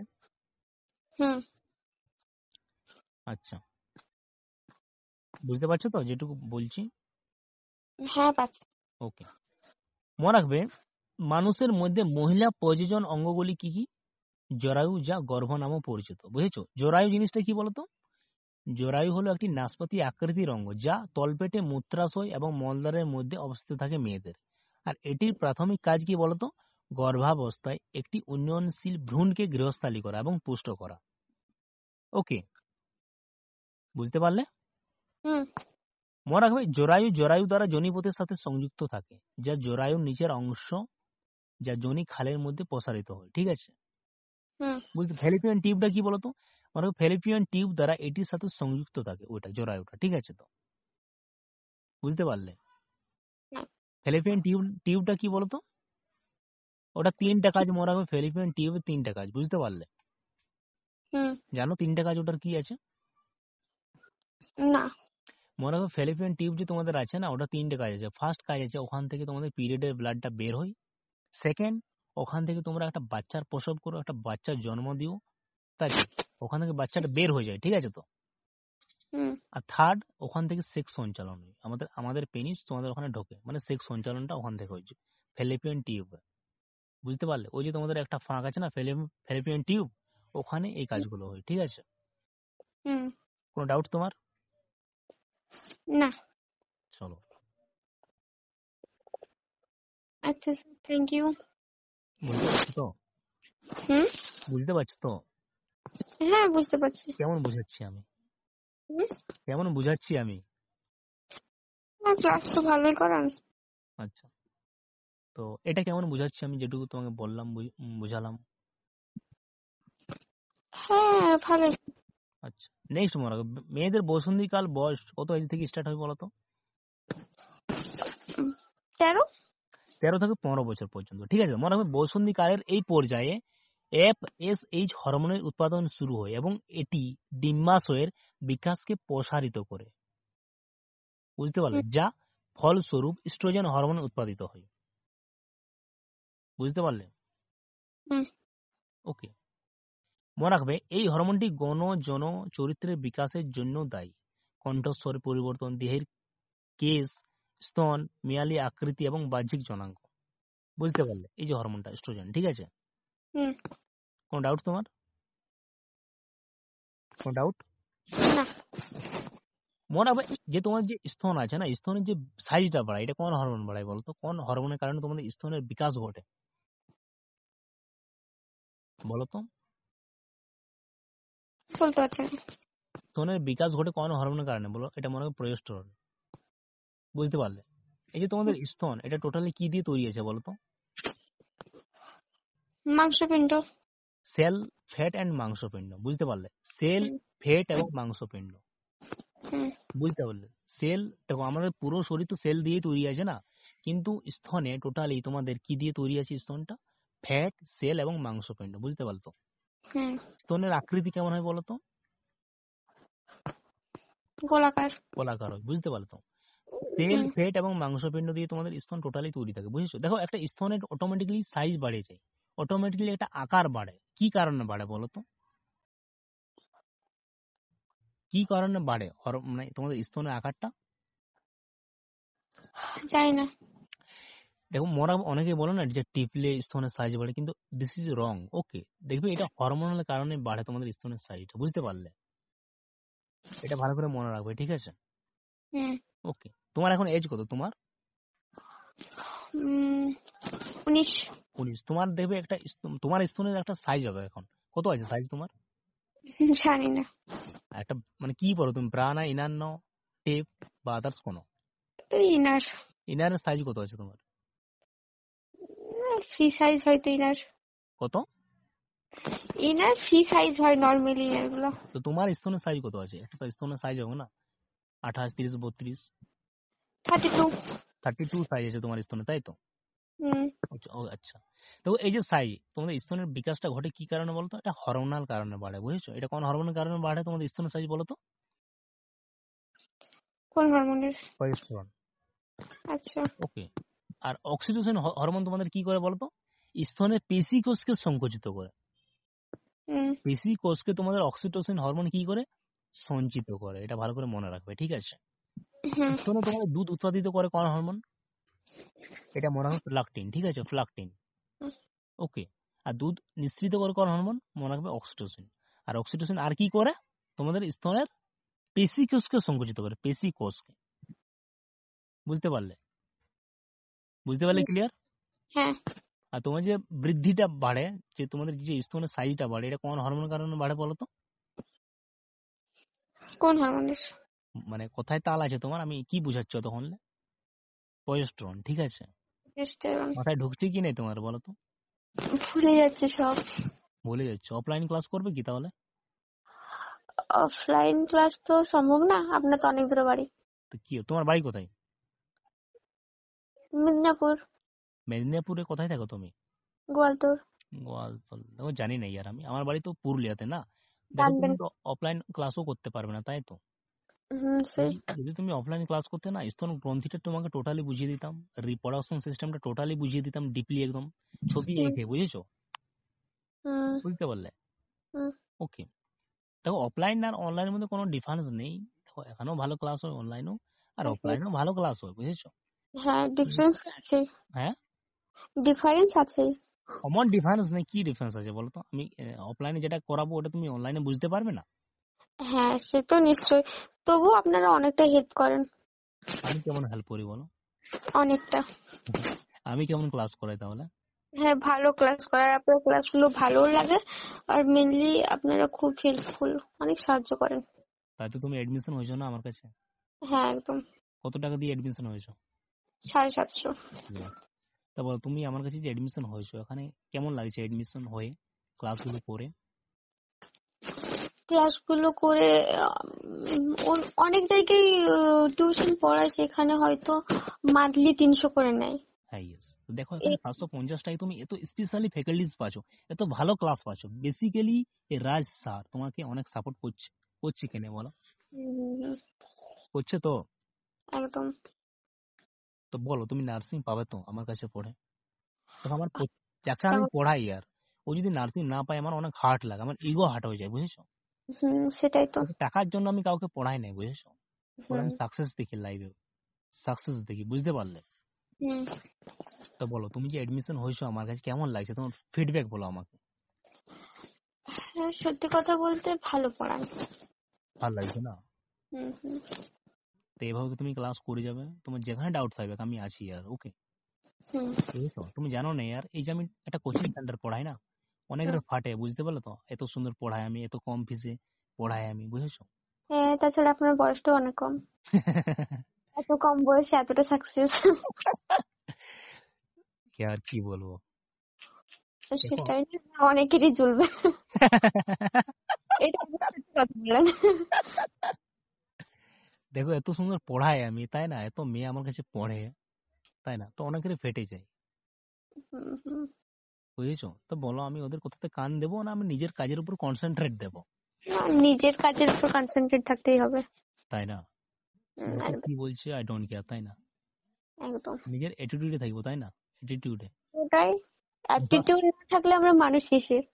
B: হুম
A: আচ্ছা, বুঝতে পারছো তো যেটুকু বলছি?
B: হ্যাঁ, পাচ্ছি।
A: ওকে, মনে রাখবে, মানুষের মধ্যে মহিলা প্রজনন অঙ্গগুলি কি কি? জরায়ু, যা গর্ভ নামে পরিচিত। বুঝেছো? জরায়ু জিনিসটা কি বলতো? জরায়ু হলো একটি নাশপাতি আকৃতির অঙ্গ, যা তলপেটে, মূত্রাশয় এবং মলদ্বারের মধ্যে অবস্থিত থাকে মেয়েদের। আর এটির প্রাথমিক কাজ কি বলতো? গর্ভাবস্থায় একটি উন্নয়নশীল ভ্রূণকে গৃহস্থালী করা এবং পুষ্ট করা। ওকে, বুঝতে পারলে?
B: হুম
A: মনে রাখবে, জরায়ু দ্বারা যোনিপথের সাথে সংযুক্ত থাকে, যা জরায়ুর নিচের অংশ, যা যোনি খালের মধ্যে প্রসারিত হয়, ঠিক আছে?
B: হুম
A: বুঝতে? ফ্যালোপিয়ান টিউবটা কি বলতো? মানে ফ্যালোপিয়ান টিউব দ্বারা এটির সাথে সংযুক্ত থাকে ওটা জরায়ুটা, ঠিক আছে তো? বুঝতে পারলে?
B: হ্যাঁ,
A: ফ্যালোপিয়ান টিউবটা কি বলতো? ওটা তিনটা কাজ মনে রাখবে, ফ্যালোপিয়ান টিউবের তিনটা কাজ। বুঝতে পারলে?
B: হুম
A: জানো তিনটা কাজ ওটার কি আছে?
B: না।
A: মনে রাখবে, ফ্যালোপিয়ান টিউব যে তোমাদের আছে না, ওটা তিনটে কাজ আছে। ফার্স্ট কাজ আছে, ওখান থেকে তোমাদের পিরিয়ডের ব্লাডটা বের হয়। সেকেন্ড, ওখান থেকে তোমরা একটা বাচ্চার প্রসব করো, একটা বাচ্চার জন্ম দিও, তাই তো? ওখান থেকে বাচ্চাটা বের হয়ে যায়, ঠিক আছে তো?
B: হুম
A: আর থার্ড, ওখান থেকে সেক্স সঞ্চালন হয়। আমাদের পেনিস তোমাদের ওখানে ঢোকে, মানে সেক্স সঞ্চালনটা ওখান থেকে হচ্ছে ফ্যালোপিয়ান টিউব। বুঝতে পারলে? ওই যে তোমাদের একটা ফাঁক আছে না, ফ্যালোপিয়ান টিউব, ওখানে এই কাজগুলো হয়, ঠিক আছে?
B: হুম
A: কোনো ডাউট তোমার?
B: না।
A: চলো,
B: আচ্ছা, থ্যাংক ইউ।
A: বুঝতে পারছো তো?
B: হুম
A: বুঝতে পারছো তো?
B: হ্যাঁ, বুঝতে পারছি।
A: কেমন বুঝাচ্ছি আমি?
B: হুম
A: কেমন বুঝাচ্ছি আমি?
B: ক্লাস তো ভালোই করান।
A: আচ্ছা, তো এটা কেমন বুঝাচ্ছি আমি যেটুকু তোমাকে বললাম, বুঝালাম?
B: হ্যাঁ, ভালোই।
A: আচ্ছা, নেক্সট মনে রাখো, মেয়েদের বসন্তীকাল বয়স কত এজ থেকে স্টার্ট হয় বলতো?
B: 13।
A: 13 থেকে 15 বছর পর্যন্ত, ঠিক আছে? মনে রাখবে, বসন্তীকালের এই পর্যায়ে FSH হরমোনের উৎপাদন শুরু হয় এবং এটি ডিম্বাশয়ের বিকাশকে প্রসারিত করে। বুঝতে পারলে?
B: হুম
A: যা ফলস্বরূপ ইস্ট্রোজেন হরমোন উৎপাদিত হয়। বুঝতে পারলে?
B: হুম
A: ওকে, মনে রাখবে, এই হরমোনটি গণ যৌন চরিত্রের বিকাশের জন্য দায়ী। কণ্ঠস্বর পরিবর্তন, দেহের কেশ, স্তন, মেয়ালি আকৃতি এবং বাহ্যিক জনাঙ্গ। বুঝতে পারলে? এই যে হরমোনটা এস্ট্রোজেন, ঠিক আছে?
B: হুম
A: কোনো ডাউট তোমার? কোনো ডাউট?
B: না।
A: মনে রাখবে, যে তোমার যে স্তন আছে না, স্তনের যে সাইজটা বাড়ায়, এটা কোন হরমোন বাড়ায় বলতো? কোন হরমোনের কারণে তোমাদের স্তনের বিকাশ ঘটে বলতো?
B: বলতে পারছি না।
A: স্তনের বিকাশ ঘটে কোন হরমোনের কারণে বলো? এটা মনে হয় প্রোজেস্টেরন। বুঝতে পারলে? এই যে তোমাদের স্তন, এটা টোটালি কি দিয়ে তৈরি আছে বলতো?
B: মাংসপিণ্ড।
A: সেল, ফ্যাট অ্যান্ড মাংসপিণ্ড, বুঝতে পারলে? সেল,
B: হুম,
A: ফ্যাট এবং মাংসপিণ্ড,
B: হুম,
A: বুঝতে পারলে? সেল, দেখো আমাদের পুরো শরীর তো সেল দিয়ে তৈরি আছে না, কিন্তু স্তনে টোটালি তোমাদের কি দিয়ে তৈরি আছে? স্তনটা ফ্যাট, সেল এবং মাংসপিণ্ড, বুঝতে পারতো?
B: হুম,
A: স্তনের আকৃতি কেমন হয় বলো তো?
B: গোলাকার।
A: গোলাকার হয়, বুঝতে পারতো? তেল,
B: হুম,
A: ফ্যাট এবং মাংসপিণ্ড দিয়ে তোমাদের স্তন টোটালি তৈরি থাকে, বুঝেছো? দেখো একটা স্তনের অটোমেটিক্যালি সাইজ বাড়ে যায়, অটোমেটিক্যালি একটা আকার বাড়ে, কি কারণে বাড়ে বলো তো? কি কারণে বাড়ে মানে তোমাদের স্তনের আকারটা?
B: জানি না।
A: দেখো মোরা অনেকে বলে না যে টিপলে স্তনের সাইজ বাড়ে, কিন্তু দিস ইজ রং। ওকে, দেখবে এটা হরমোনাল কারণে বাড়ে তোমাদের স্তনের সাইজটা, বুঝতে পারলে? এটা ভালো করে মনে রাখবে, ঠিক আছে?
B: হুম,
A: ওকে, তোমার এখন এজ কত তোমার?
B: উম, 19।
A: 19। তোমার দেখবে একটা তোমার স্তনের একটা সাইজ হবে এখন, কত আছে সাইজ তোমার?
B: জানি না।
A: একটা মানে কি পড়ো তুমি, ব্রা না ইনার নাও, টেপ বা আদার্স কোনো?
B: ইনার।
A: ইনারের সাইজ কত আছে তোমার?
B: ফ্রি সাইজ হয়তো ইনার।
A: কত?
B: ইনার ফ্রি সাইজ হয় নর্মালি ইনার গুলো।
A: তো তোমার স্তনের সাইজ কত আছে? একটা তো স্তনের সাইজ হবে না, 28, 30, 32?
B: 32।
A: 32 সাইজ আছে তোমার স্তনে, তাই তো?
B: হুম,
A: আচ্ছা, ও আচ্ছা। তো এই যে সাইজ, তোমাদের স্তনের বিকাশটা ঘটে কি কারণে বলতো? এটা হরমোনাল কারণে বাড়ে, বুঝেছো? এটা কোন হরমোনের কারণে বাড়ে তোমাদের স্তনের সাইজ বলো তো?
B: কোন হরমোনের?
A: প্রজেস্টেরন।
B: আচ্ছা।
A: ওকে। আর অক্সিটোসিন হরমোন তোমাদের কি করে বলতো? স্তনের পেশি কোষকে সংকুচিত করে।
B: হুম,
A: পেশি কোষকে তোমাদের অক্সিটোসিন হরমোন কি করে? সঞ্চিত করে, এটা ভালো করে মনে রাখবে, ঠিক আছে?
B: হুম,
A: স্তনে তোমাদের দুধ উৎপাদিত করে কোন হরমোন? এটা মনে হয় ফ্লাকটিন, ঠিক আছে? ফ্লাকটিন। ওকে। আর দুধ নিঃসৃত করে কোন হরমোন? মনে রাখবে অক্সিটোসিন। আর অক্সিটোসিন আর কি করে? তোমাদের স্তনের পেশি কোষকে সংকুচিত করে, পেশি কোষকে, বুঝতে পারলে? বুঝতে পারলে
B: হুম,
A: ক্লিয়ার?
B: হ্যাঁ।
A: আর তোমার যে বৃদ্ধিটা বাড়ে, যে তোমাদের যে স্তনের সাইজটা বাড়ে, এটা কোন হরমোনের কারণে বাড়ে বলো তো?
B: কোন হরমোনের?
A: মানে কোথায় তাল আছে তোমার, আমি কি বুঝাচ্ছ তখন? প্রজেস্টেরন, ঠিক আছে?
B: টেস্টোস্টেরন।
A: মাথায় ঢুকছে কি নেই তোমার বলো তো?
B: ভুলে যাচ্ছে সব।
A: ভুলে যাচ্ছ? অফলাইন ক্লাস করবে কি তাহলে?
B: অফলাইন ক্লাস তো সম্ভব না, আপনার তো অনেক দূরে বাড়ি।
A: তো কি তোমার বাড়ি কোথায়?
B: মিদনাপুর।
A: মেদিনীপুরে কোথায় থাকো তুমি?
B: গোয়ালতোড়।
A: গোয়ালতোড়, দেখো জানি না ইয়ার আমি, আমার বাড়ি তো পুরুলিয়াতে না। দেখো
B: জানবেন।
A: তুমি তো অফলাইন ক্লাসও করতে পারবে না, তাই তো?
B: হুম, সেই।
A: যদি তুমি অফলাইন ক্লাস করতে না, স্তন গ্রন্থিটা তোমাকে টোটালি বুঝিয়ে দিতাম, রিপ্রোডাকশন সিস্টেমটা টোটালি বুঝিয়ে দিতাম ডিপলি, একদম ছবি
B: হুম,
A: এঁকে, বুঝেছো?
B: হুম,
A: বুঝতে পারলে?
B: হুম,
A: ওকে। দেখো অফলাইন আর অনলাইনের মধ্যে কোনো ডিফারেন্স নেই। দেখো এখানেও ভালো ক্লাস হয় অনলাইনেও, আর
B: আছে।
A: অফলাইনেও ভালো ক্লাস হয়, বুঝেছো?
B: হ্যাঁ,
A: হুম।
B: ডিফারেন্স আছে।
A: হ্যাঁ,
B: ডিফারেন্স আছে।
A: কমন ডিফারেন্স নেই, কি ডিফারেন্স আছে বলো তো? আমি অফলাইনে যেটা করাবো ওটা তুমি অনলাইনে বুঝতে পারবে না?
B: হ্যাঁ, সে তো নিশ্চয়ই। তবু আপনারা অনেকটা হেল্প করেন।
A: আমি কেমন হেল্প করি বলো?
B: অনেকটা।
A: আমি কেমন ক্লাস করাই তাহলে?
B: হ্যাঁ, ভালো ক্লাস করার, আপনার ক্লাসগুলো ভালোও লাগে। আর মেনলি আপনারা খুব হেল্পফুল, অনেক সাহায্য করেন।
A: তাই তো তুমি এডমিশন হয়েছো না আমার কাছে।
B: হ্যাঁ, একদম।
A: কত টাকা দিয়ে এডমিশন হয়েছো?
B: 750।
A: বাহ। তা বলো, তুমি আমার কাছে যে এডমিশন হয়েছো, এখানে কেমন লাগছে এডমিশন হয়ে, ক্লাসগুলো করে?
B: ক্লাসগুলো করে অনেক জায়গায় টিউশন পড়ায়, সেখানে হয়তো মান্থলি 300 করে নেয়।
A: হ্যাঁ, ইয়েস। তো দেখো এখানে 750 টাকায় তুমি এত স্পেশালি ফ্যাকাল্টিজ পাচ্ছ, এত ভালো ক্লাস পাচ্ছ। বেসিক্যালি এই রাজ স্যার তোমাকে অনেক সাপোর্ট করছে। করছে কেন বলো?
B: হুম,
A: করছে তো?
B: একদম।
A: তো বলো, তুমি নার্সিং পাবে তো আমার কাছে পড়ে? দেখো আমার যাকে
B: চেষ্টা
A: আমি
B: কর-
A: পড়াই আর ও যদি নার্সিং না পায়, আমার অনেক হার্ট লাগে, আমার ইগো হার্ট হয়ে যায়, বুঝেছো?
B: সেটাই তো।
A: কিন্তু টাকার জন্য আমি কাউকে পড়াই নাই, বুঝেছো? ওর
B: হুম,
A: আমি সাকসেস দেখি, লাইভে সাকসেস দেখি, বুঝতে পারলে?
B: হুম।
A: তো বলো, তুমি যে এডমিশন হয়েছো আমার কাছে কেমন লাগছে, তোমার ফিডব্যাক বলো আমাকে।
B: হ্যাঁ, সত্যি কথা বলতে ভালো পড়ান।
A: ভালো লাগছে না?
B: হুম, হুম,
A: তো এভাবে তুমি ক্লাস করে যাবে, তোমার যেখানে ডাউট থাকবে আমি আছি আর, ওকে?
B: হুম,
A: বুঝেছো? তুমি জানো না ইয়ার, এই যে আমি একটা কোচিং সেন্টার পড়াই না,
B: হুম।
A: অনেকের ফাটে, বুঝতে পারলে তো? এত সুন্দর পড়াই আমি, এত কম ফিসে পড়াই আমি, বুঝেছো?
B: হ্যাঁ, তাছাড়া আপনার বয়সটাও অনেক কম। এত কম বয়সে এতটা সাকসেস।
A: আর কি বলবো। দেখো
B: সেটাই না, অনেকেরই জ্বলবে। এটা একদম সত্যি কথা বললেন।
A: দেখো এত সুন্দর পড়াই আমি, তাই না? এত মেয়ে আমার কাছে পড়ে, তাই না? তো অনেকেরই ফেটে যায়,
B: হুম, হুম।
A: বুঝেছো? তো বলো আমি ওদের কথাতে কান দেবো না আমি নিজের কাজের উপর কনসেন্ট্রেট দেবো,
B: না, নিজের কাজের উপর কনসেন্ট্রেট থাকতেই হবে।
A: তাই না? লোকে
B: একদম,
A: কি বলছে আই ডোন্ট কেয়ার, তাই না?
B: একদম।
A: নিজের অ্যাটিটিউডে থাকবো, তাই না? অ্যাটিটিউডে।
B: ওটাই, অ্যাটিটিউড না থাকলে আমরা মানুষ কিসের?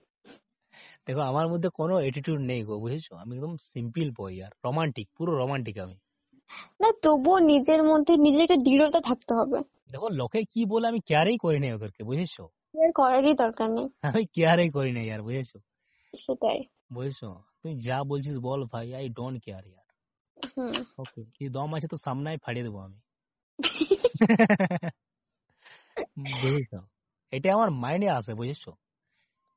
A: দেখো আমার মধ্যে কোনো অ্যাটিটিউড নেই গো, বুঝেছো? আমি একদম সিম্পল বয় আর রোমান্টিক, পুরো রোমান্টিক আমি।
B: না, তবুও নিজের মধ্যে নিজের একটা দৃঢ়তা থাকতে হবে।
A: দেখো লোকে কি বলে আমি কেয়ারই করি না ওদেরকে, বুঝেছো?
B: আর করারই দরকার নেই।
A: আমি কেয়ারই করি না ইয়ার, বুঝেছো?
B: সেটাই।
A: বুঝেছো? তুই যা বলছিস বল ভাই, আই ডোন্ট কেয়ার ইয়ার।
B: হুম।
A: ওকে, কি দম আছে তো সামনে ফাড়িয়ে দেবো আমি। বুঝেছো? এটা আমার মাইন্ডে আছে, বুঝেছো?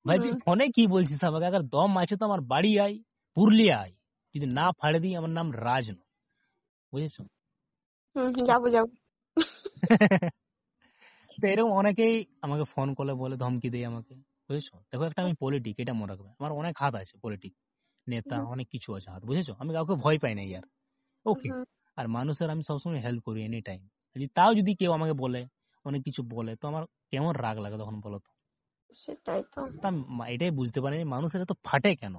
A: ভাই তুই
B: হুম,
A: ফোনে কি বলছিস আমাকে? আগে দম আছে তো আমার বাড়ি আয়, পুরুলিয়া আয়, যদি না ফাড়ে দিই আমার নাম রাজ নয়, বুঝেছো?
B: হুম, যাবো যাবো।
A: তো এরকম অনেকেই আমাকে ফোন করলে বলে, ধমকি দেয় আমাকে, বুঝেছো? দেখো একটা আমি পলিটিক, এটা মনে রাখবে, আমার অনেক হাত আছে, পলিটিক নেতা
B: হুম,
A: অনেক কিছু আছে হাত, বুঝেছো? আমি কাউকে ভয় পাই না ইয়ার, ওকে?
B: হুম,
A: আর মানুষের আমি সবসময় হেল্প করি এনি টাইম। তাও যদি কেউ আমাকে বলে, অনেক কিছু বলে, তো আমার কেমন রাগ লাগে তখন বলো তো?
B: সেটাই তো।
A: তা এটাই বুঝতে পারি মানুষের এত ফাটে কেন।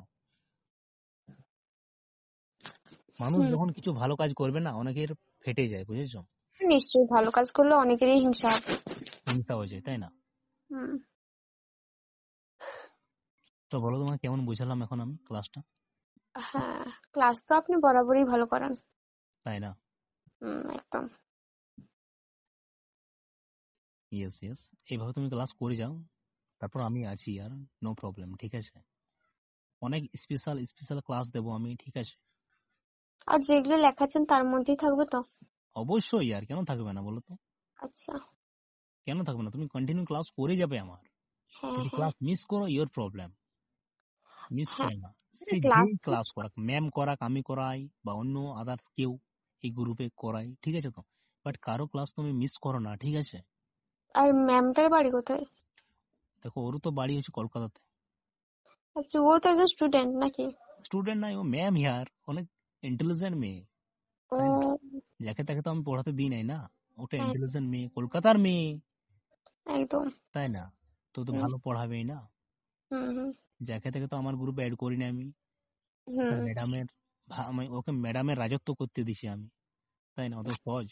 A: মানুষ
B: হুম,
A: যখন কিছু ভালো কাজ করবে না, অনেকের ফেটে যায়, বুঝেছো?
B: নিশ্চয়ই ভালো কাজ করলে অনেকেরই হিংসা হবে।
A: হিংসা হয়ে যায়, তাই না?
B: হুম।
A: তো বলো তোমাকে কেমন বুঝালাম এখন আমি ক্লাসটা,
B: হ্যাঁ, ক্লাস তো আপনি বরাবরই ভালো করান।
A: তাই না?
B: একদম।
A: ইয়েস ইয়েস, এইভাবে তুমি ক্লাস করে যাও, তারপর আমি আছি আর, নো প্রবলেম, ঠিক আছে? অনেক স্পেশাল স্পেশাল ক্লাস দেবো আমি, ঠিক আছে?
B: আর যেগুলো লেখাচ্ছেন তার মধ্যেই থাকবে তো?
A: অবশ্যই আর, কেন থাকবে না বলো তো?
B: আচ্ছা।
A: কেন থাকবে না? তুমি কন্টিনিউ ক্লাস করে যাবে আমার।
B: হ্যাঁ,
A: যদি
B: হ্যাঁ,
A: ক্লাস মিস করো ইওর প্রবলেম, মিস
B: হ্যাঁ।
A: করো না। সে
B: ক্লাস,
A: যেই ক্লাস করাক, ম্যাম করাক, আমি করাই, বা অন্য আদার্স কেউ এই গ্রুপে করাই, ঠিক আছে তো? বাট কারো ক্লাস তুমি মিস করো না, ঠিক আছে?
B: আর ম্যামটার বাড়ি কোথায়?
A: দেখো ওরও তো বাড়ি হচ্ছে কলকাতাতে।
B: আচ্ছা, ও তো একজন স্টুডেন্ট নাকি?
A: স্টুডেন্ট নাই, ও ম্যাম ইয়ার, অনেক ইন্টেলিজেন্ট মেয়ে,
B: ও,
A: তাই না? যাকে তাকে তো আমি পড়াতে দিই নাই না, ওটা
B: হ্যাঁ,
A: ইন্টেলিজেন্ট মেয়ে, কলকাতার মেয়ে,
B: একদম।
A: তাই না? তো তো
B: হুম,
A: ভালো পড়াবেই না।
B: হুম, হুম,
A: যাকে তাকে তো আমার গ্রুপে অ্যাড করি না আমি। ওকে
B: হুম,
A: ম্যাডামের আমি ওকে ম্যাডামের রাজত্ব করতে দিছি আমি, তাই না? অত সহজ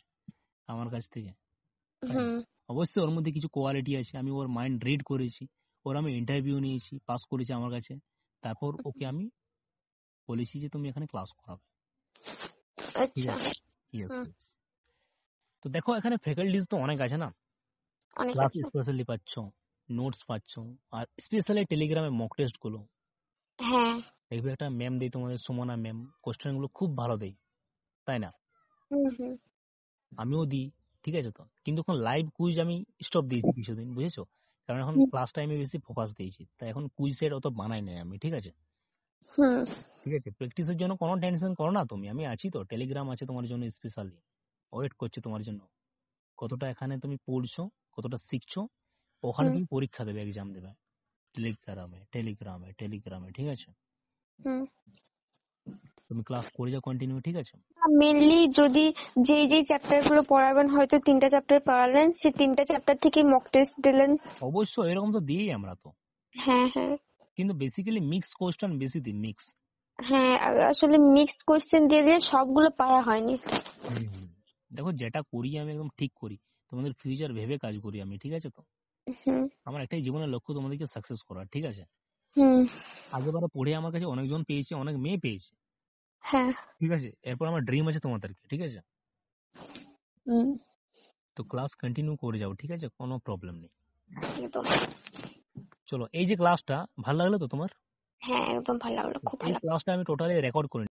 A: আমার কাছ থেকে, তাই না?
B: হুম।
A: অবশ্যই ওর মধ্যে কিছু কোয়ালিটি আছে, আমি ওর মাইন্ড রিড করেছি, ওর আমি ইন্টারভিউ নিয়েছি, পাস করেছি আমার কাছে, তারপর ওকে আমি বলেছি যে তুমি এখানে ক্লাস করাবে, ঠিক
B: আচ্ছা।
A: আছে? ইয়েস
B: হুম,
A: ইয়েস। তো দেখো এখানে ফ্যাকাল্টিজ তো অনেক আছে না,
B: অনেক
A: ক্লাস
B: আছে।
A: স্পেশালি পাচ্ছ, নোটস পাচ্ছ, আর স্পেশালি টেলিগ্রামে মক টেস্ট গুলো
B: হ্যাঁ।
A: দেখবে, একটা ম্যাম দেয় তোমাদের, সুমনা ম্যাম, কোশ্চেন গুলো খুব ভালো দেয়, তাই না?
B: হুম, হুম,
A: আমিও দিই, ঠিক আছে তো? কিন্তু এখন লাইভ কুইজ আমি স্টপ দিয়েছি কিছুদিন, বুঝেছো? কারণ এখন
B: হুম,
A: ক্লাস টাইমে বেশি ফোকাস দিয়েছি, তাই এখন কুইজ সেট অত বানাই নাই আমি, ঠিক আছে?
B: হুম।
A: ঠিক আছে, প্র্যাকটিসের জন্য কোনো টেনশন করো না তুমি, আমি আছি তো, টেলিগ্রাম আছে তোমার জন্য স্পেশালি, ওয়েট করছি তোমার জন্য। কতটা এখানে তুমি পড়ছো, কতটা শিখছো, ওখানে
B: হুম,
A: তুমি পরীক্ষা দেবে, এক্সাম দেবে, টেলিগ্রামে টেলিগ্রামে টেলিগ্রামে, ঠিক আছে?
B: হুম।
A: তুমি ক্লাস করে যাও কন্টিনিউ, ঠিক আছে?
B: মেনলি যদি যেই চ্যাপ্টার গুলো পড়াবেন, হয়তো 3টা চ্যাপ্টার পড়ালেন, সেই 3টা চ্যাপ্টার থেকে মক টেস্ট দিলেন।
A: অবশ্যই এরকম তো দিই আমরা তো,
B: হ্যাঁ, হ্যাঁ,
A: কিন্তু বেসিক্যালি মিক্স কোশ্চেন বেশি দিই, মিক্স।
B: হ্যাঁ। আসলে মিক্সড কোশ্চেন দিয়ে দিয়ে সবগুলো পারা হয়নি।
A: দেখো যেটা করি আমি একদম ঠিক করি, তোমাদের ফিউচার ভেবে কাজ করি আমি, ঠিক আছে তো?
B: হুম,
A: আমার একটাই জীবনের লক্ষ্য তোমাদেরকে সাকসেস করা, ঠিক আছে?
B: হুম,
A: আগেবারে পড়ে আমার কাছে অনেকজন পেয়েছে, অনেক মেয়ে পেয়েছে,
B: হ্যাঁ,
A: ঠিক আছে? এরপর আমার ড্রিম আছে তোমাদেরকে, ঠিক আছে?
B: হুম,
A: তো ক্লাস কন্টিনিউ করে যাও, ঠিক আছে? কোনো প্রবলেম নেই।
B: একদম।
A: চলো, এই যে ক্লাসটা ভালো লাগলো তো তোমার?
B: হ্যাঁ, একদম ভালো লাগলো, খুব
A: এই
B: ভালো লাগলো।
A: ক্লাসটা আমি টোটালি রেকর্ড করে